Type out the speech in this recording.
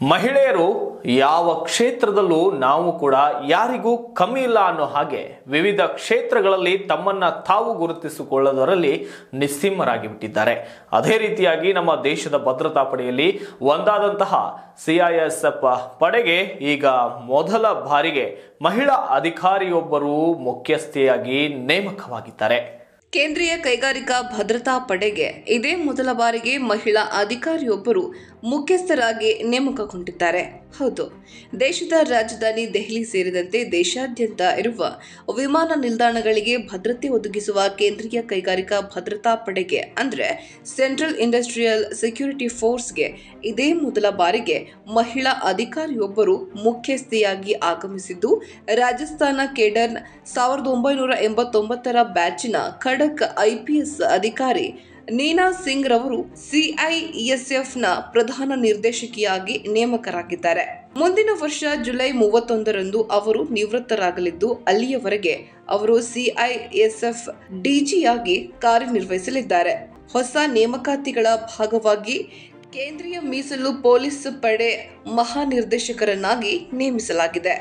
ಮಹಿಳೆಯರು ಯಾವ ಕ್ಷೇತ್ರದಲ್ಲೂ ನಾವು ಕೂಡ ಯಾರಿಗೂ ಕಮ್ಮಿ ಇಲ್ಲ ಅನ್ನೋ ಹಾಗೆ ವಿವಿಧ ಕ್ಷೇತ್ರಗಳಲ್ಲಿ ತಮ್ಮನ್ನ ತಾವು ಗುರುತಿಸಿಕೊಳ್ಳುವುದರಲ್ಲಿ ನಿಸ್ಸೀಮರಾಗಿ ಬಿಟ್ಟಿದ್ದಾರೆ. ಅದೇ ರೀತಿಯಾಗಿ ನಮ್ಮ ದೇಶದ ಭದ್ರತಾ ಪಡೆಯಲ್ಲಿ ಒಂದಾದಂತಹ ಸಿಐಎಸ್ಎಫ್ ಪಡೆಗೆ ಈಗ ಮೊದಲ ಬಾರಿಗೆ ಮಹಿಳಾ ಅಧಿಕಾರಿಯೊಬ್ಬರು ಮುಖ್ಯಸ್ಥೆಯಾಗಿ ನೇಮಕವಾಗಿದ್ದಾರೆ. ಕೇಂದ್ರೀಯ ಕೈಗಾರಿಕಾ ಭದ್ರತಾ ಪಡೆಗೆ ಇದೇ ಮೊದಲ ಬಾರಿಗೆ ಮಹಿಳಾ ಅಧಿಕಾರಿಯೊಬ್ಬರು ಮುಖ್ಯಸ್ಥರಾಗಿ ನೇಮಕಗೊಂಡಿದ್ದಾರೆ. ಹೌದು, ದೇಶದ ರಾಜಧಾನಿ ದೆಹಲಿ ಸೇರಿದಂತೆ ದೇಶಾದ್ಯಂತ ಇರುವ ವಿಮಾನ ನಿಲ್ದಾಣಗಳಿಗೆ ಭದ್ರತೆ ಒದಗಿಸುವ ಕೇಂದ್ರೀಯ ಕೈಗಾರಿಕಾ ಭದ್ರತಾ ಪಡೆಗೆ ಅಂದ್ರೆ ಸೆಂಟ್ರಲ್ ಇಂಡಸ್ಟ್ರಿಯಲ್ ಸೆಕ್ಯೂರಿಟಿ ಫೋರ್ಸ್ಗೆ ಇದೇ ಮೊದಲ ಬಾರಿಗೆ ಮಹಿಳಾ ಅಧಿಕಾರಿಯೊಬ್ಬರು ಮುಖ್ಯಸ್ಥೆಯಾಗಿ ಆಗಮಿಸಿದ್ದು, ರಾಜಸ್ಥಾನ ಕೇಡರ್ 1989ರ ಬ್ಯಾಚಿನ ಖಡಕ್ ಐಪಿಎಸ್ ಅಧಿಕಾರಿ ನೀನಾ ಸಿಂಗ್ ರವರು ಸಿಐಎಸ್ಎಫ್ನ ಪ್ರಧಾನ ನಿರ್ದೇಶಕಿಯಾಗಿ ನೇಮಕರಾಗಿದ್ದಾರೆ. ಮುಂದಿನ ವರ್ಷ ಜುಲೈ 31ರಂದು ಅವರು ನಿವೃತ್ತರಾಗಲಿದ್ದು, ಅಲ್ಲಿಯವರೆಗೆ ಅವರು ಸಿಐಎಸ್ಎಫ್ ಡಿಜಿಯಾಗಿ ಕಾರ್ಯನಿರ್ವಹಿಸಲಿದ್ದಾರೆ. ಹೊಸ ನೇಮಕಾತಿಗಳ ಭಾಗವಾಗಿ ಕೇಂದ್ರೀಯ ಮೀಸಲು ಪೊಲೀಸ್ ಪಡೆ ಮಹಾನಿರ್ದೇಶಕರನ್ನಾಗಿ ನೇಮಿಸಲಾಗಿದೆ.